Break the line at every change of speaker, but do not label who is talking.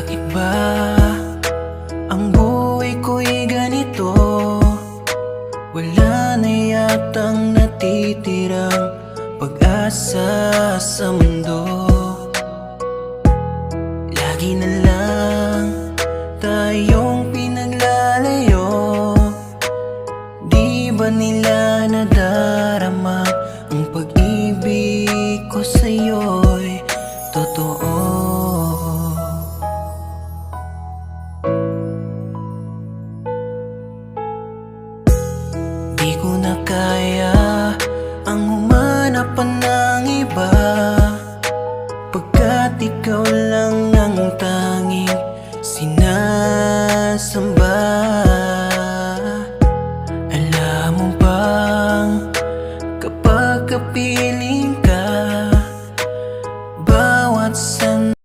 iba. Ang buhay ko'y ganito, wala na yatang natitirang pag-asa sa mundo. Lagi na lang tayong pinaglalayo. Di ba nila nadarama ang pag-ibig ko sa'yo'y totoo? Di ko na kaya ang humanap pa ng iba, pagkat ikaw lang